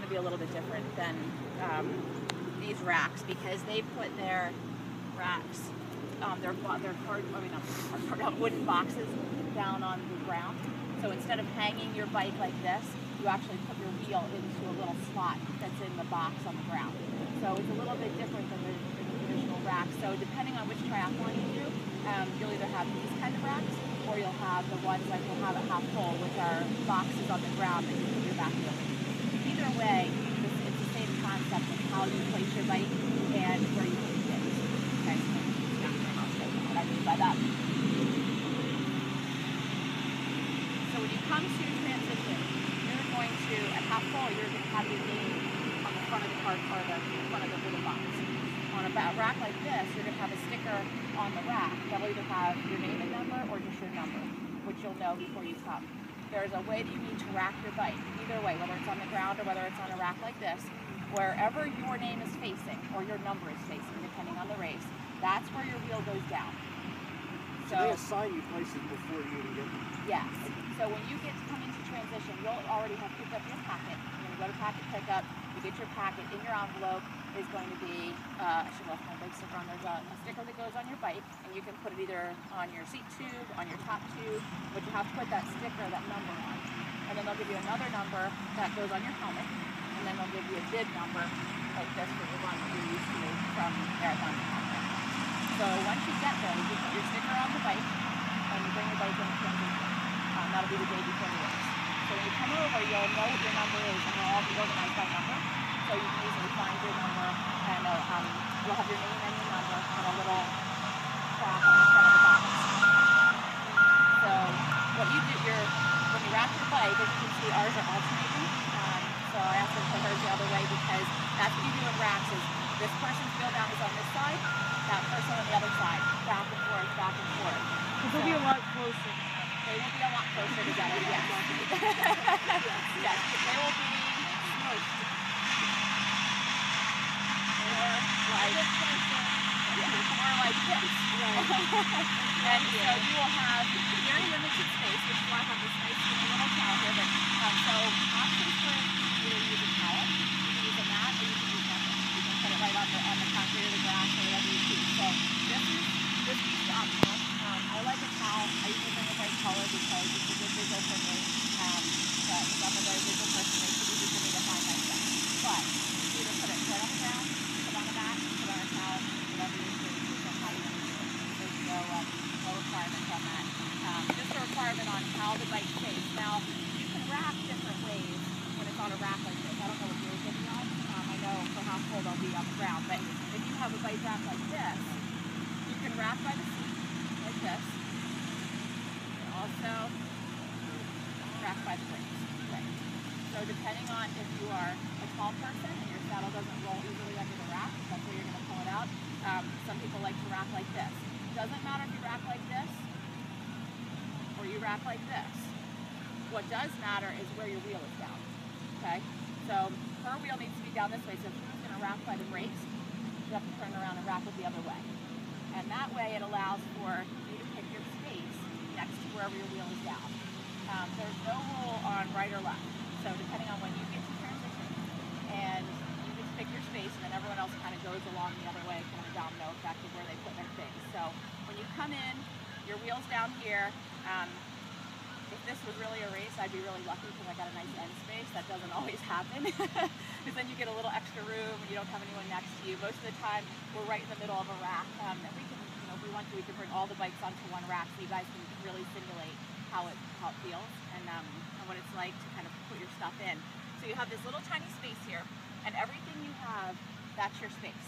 to be a little bit different than these racks, because they put their racks, wooden boxes down on the ground. So instead of hanging your bike like this, you actually put your wheel into a little slot that's in the box on the ground. So it's a little bit different than the traditional racks. So depending on which triathlon you do, you'll either have these kind of racks, or you'll have the ones like we'll have at Half Full, which are boxes on the ground that you put your back wheel in. Either way, it's the same concept of how you place your bike and where you put your things. Okay, so I'll show you what I mean by that. So when you come to transition, you're going to, at Half Full, you're going to have your name on the front of the cart or the front of the little box. On a rack like this, you're going to have a sticker on the rack that will either have your name and number or just your number, which you'll know before you come. There's a way that you need to rack your bike, either way, whether it's on the ground or whether it's on a rack like this. Wherever your name is facing or your number is facing, depending on the race, that's where your wheel goes down. So they assign you places before you even get them? Yes. So when you get to come into transition, you'll already have picked up your packet. You're going to go to packet pickup, you get your packet. In your envelope is going to be, I should have left my bike sticker on. There's a sticker that goes on your bike, and you can put it either on your seat tube, on your top tube, but you have to put that sticker, that number on. And then they'll give you another number that goes on your helmet, and then they'll give you a bid number like this for the one that you're used to from Marathon to Marathon. So once you get there, you put your sticker on the bike, and you bring your bike into transition. That'll be the day before the race. So when you come over, you'll know what your number is, and it'll all be organized by number. So you can easily find your number, and you'll have your name and your number on a little plaque on the front of the box. So what you do, when you rack your bike, as you can see, ours are alternating. So I asked them to put hers the other way, because that's what you do in racks, is this person's wheel down is on this side, that person on the other side, back and forth, back and forth. They'll be a lot closer. They will be a lot closer together, yes. Yes, they will be smooshed. Or like this. And so you will have very limited space, which is why I have this nice little towel here. But, so options for either use a towel, you can use a mat, or you can use nothing. You can put it right on the concrete or the grass or whatever you choose. So this is optional. I like a towel. I usually bring a bright color because it's a good visual for me. But I'm a very visual person. It's easy for me to find my stuff. But you either put it right on the ground, put on a mat, put on a towel, whatever you choose. There's no requirement on that. Just a requirement on how the bike stays. Now, you can rack different ways when it's on a rack like this. I don't know what yours will be on. I know for Half Full they'll be on the ground. But if you have a bike rack like this, you can rack by the seat like this. You can also rack by the brakes. Okay. So depending on if you are a tall person and your saddle doesn't roll easily under the rack, that's where you're going to pull it out. Some people like to rack like this. Doesn't matter if you rack like this or you rack like this. What does matter is where your wheel is down. Okay? So her wheel needs to be down this way. So if she's going to rack by the brakes, you have to turn around and rack it the other way. And that way it allows for you to pick your space next to wherever your wheel is down. There's no rule on right or left. So depending on when you get to transition, and you just pick your space, and then everyone else kind of goes along the other way, kind of a domino effect of where they put their things. So when you come in, your wheel's down here. If this was really a race, I'd be really lucky because I got a nice end space. That doesn't always happen, because then you get a little extra room and you don't have anyone next to you. Most of the time, we're right in the middle of a rack, and we can, if we want to, we can bring all the bikes onto one rack so you guys can really simulate how it feels and what it's like to kind of put your stuff in. So you have this little tiny space here, and everything you have, that's your space.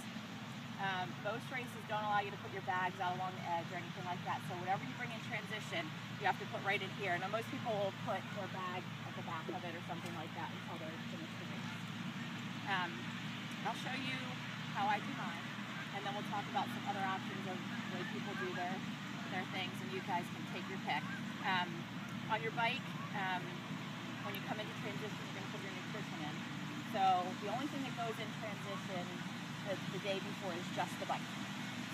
Most races don't allow you to put your bags out along the edge or anything like that. So whatever you bring in transition, you have to put right in here. Now most people will put their bag at the back of it or something like that until they're finished the race. I'll show you how I do mine, and then we'll talk about some other options of the way people do their things, and you guys can take your pick. On your bike, when you come into transition, you're going to put your nutrition in. So the only thing that goes in transition the day before is just the bike.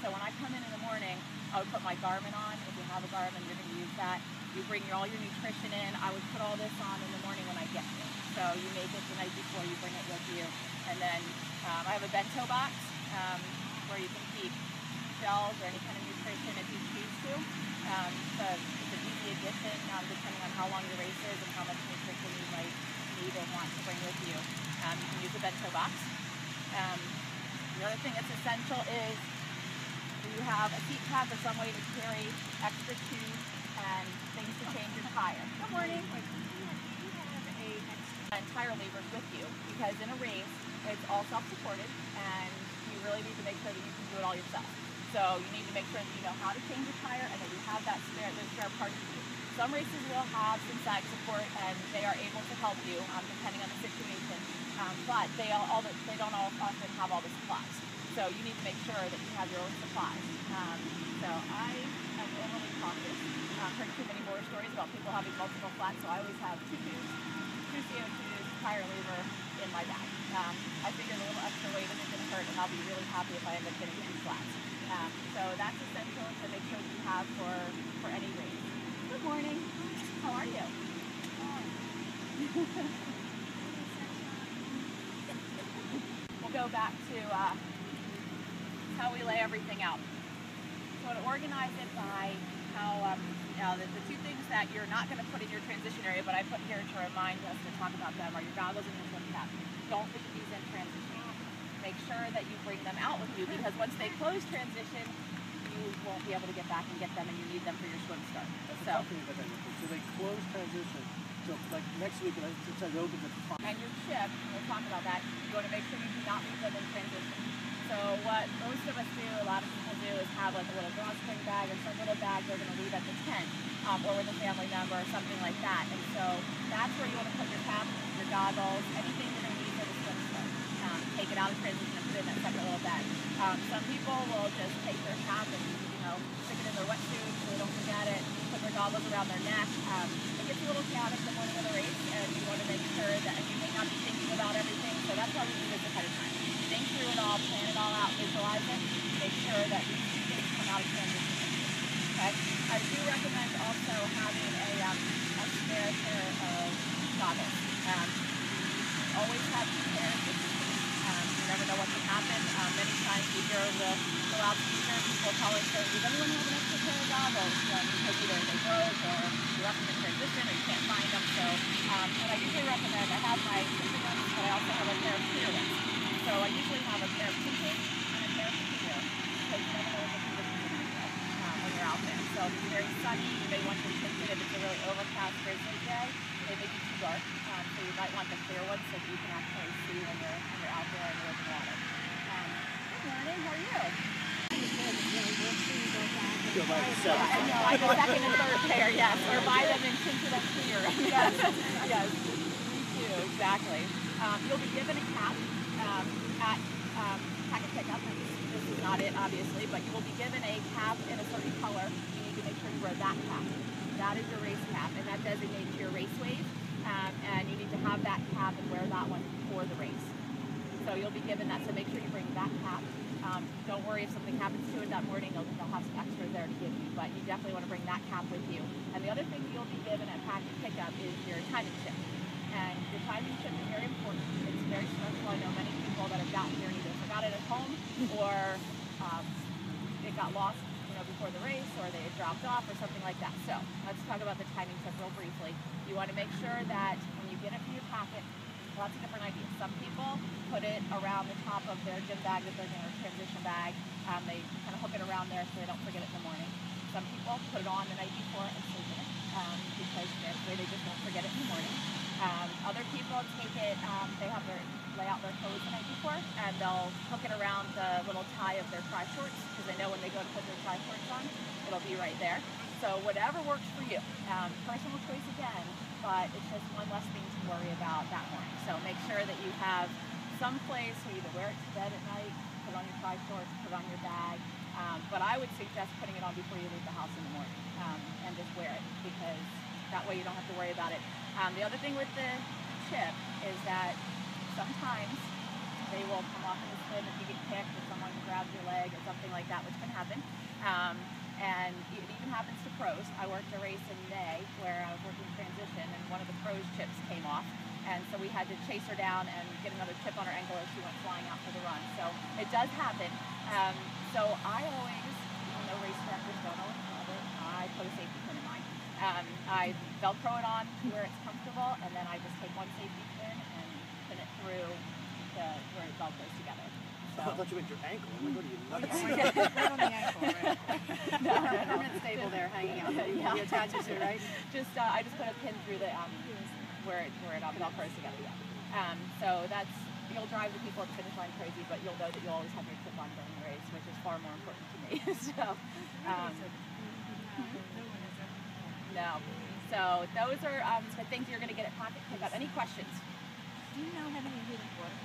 So when I come in the morning, I would put my Garmin on. If you have a Garmin, you're going to use that. You bring all your nutrition in. I would put all this on in the morning when I get here. So you make it the night before, you bring it with And then I have a bento box where you can keep gels or any kind of nutrition if you choose to. So it's an easy addition depending on how long your race is and how much nutrition you might need or want to bring with you. You can use a bento box. The other thing that's essential is you have a seat pad or some way to carry extra tubes and things to change your tire. Good morning. Tire levers with you, because in a race it's all self-supported and you really need to make sure that you can do it all yourself. So you need to make sure that you know how to change your tire and that you have that those spare parts with you. Some races will have synthetic support and they are able to help you depending on the situation, but they don't all often have all the supplies. So you need to make sure that you have your own supplies. So I am overly cautious. I've heard too many horror stories about people having multiple flats, so I always have 2 tubes, 2 CO2s, tire lever in my bag. I figure the little extra weight isn't going to hurt, and I'll be really happy if I end up getting 2 flats. So that's essential to make sure you have for any race. Good morning. How are you? We'll go back to how we lay everything out. So to organize it by how, now the 2 things that you're not going to put in your transition area, but I put here to remind us to talk about them, are your goggles and your swim cap. Don't put these in transition. Make sure that you bring them out with you, because once they close transition, you won't be able to get back and get them, and you need them for your swim start. So they close transition. So like next week, since I opened the and your chip, we'll talk about that, you want to make sure you do not leave them in transition. So what most of us do, a lot of people do, is have like a little drawstring bag or some little bag they're going to leave at the tent or with a family member or something like that. And so that's where you want to put your cap, your goggles, anything you're going to need for the swim start. Take it out of transition and put it in that separate little bag. Some people will just take their cap and stick it in their wetsuit so they don't forget it, put their goggles around their neck. It gets a little chaotic the morning of the race, and you want to make sure that you may not be thinking about everything, so that's why we do this ahead of time. Think through it all, plan it all out, visualize it, make sure that you come out of transition. Okay? I do recommend also having a spare pair of goggles. Always have 2 pairs with you. You never know what can happen. Many times you hear the loudspeaker, people calling, saying, does anyone have an extra pair of goggles? Because either they broke or you left them in transition or you can't find them. So, and I usually recommend, I have my super ones, but I also have a pair of clear ones. So I usually have a pair of tinted and a pair of clear, because you never know what the conditions are going to be when you're out there. So if it's very sunny, you may want to tinted. If it's a really overcast drizzly day, they may be too dark. So you might want the clear ones so that you can actually see when you're out there in the open water. Good morning, how are you? I know, like a second and third pair, yes. Or buy them in tinted and clear. Yes, yes, me too, exactly. You'll be given a cap at packet pickup. This is not it, obviously, but you will be given a cap in a certain color. You need to make sure you wear that cap. That is your race cap, and that designates your race wave. And you need to have that cap and wear that one for the race. So you'll be given that, so make sure you bring that cap. Don't worry if something happens to it that morning, they'll have some extras there to give you, but you definitely want to bring that cap with you. And the other thing you'll be given at packet pickup is your timing chip. And your timing chip is very important. It's very stressful. I know many people that have gotten here and either forgot it at home or it got lost before the race, or they had dropped off or something like that. So let's talk about the timing tip real briefly. You want to make sure that when you get it from your packet, lots of different ideas. Some people put it around the top of their gym bag that they're going to transition bag. They kind of hook it around there so they don't forget it in the morning. Some people put it on the night before and sleep in it because this way they just won't forget it in the morning. Other people take it, they have lay out their clothes the night before, and they'll hook it around the little tie of their tri-shorts, because they know when they go to put their tri-shorts on, it'll be right there. So whatever works for you. Personal choice again, but it's just one less thing to worry about that morning. So make sure that you have some place where you either wear it to bed at night, put on your tri-shorts, put on your bag, but I would suggest putting it on before you leave the house in the morning, and just wear it, because that way you don't have to worry about it. The other thing with the chip is that sometimes they will come off in the swim if you get kicked or someone grabs your leg or something like that, which can happen. And it even happens to pros. I worked a race in May where I was working transition, and one of the pros' chips came off. and so we had to chase her down and get another chip on her ankle as she went flying out for the run. So it does happen. So I always, even though race directors don't always love it, I put a safety pin in mine. I Velcro it on to where it's comfortable, and then I just take one safety pin and pin it through where it Velcros together. So. I thought you meant your ankle. I'm like, what are you nuts? Right on the ankle, right? Permanent stable there hanging out. Yeah. You attach it to, right? Just I just put a pin through the where it Velcros together. Yeah. So that's, you'll drive the people at the finish line crazy, but you'll know that you'll always have your clip on during the race, which is far more important to me. So no. So those are the things you're going to get at Pocket Pickup. Any questions? Do you know how many hidden water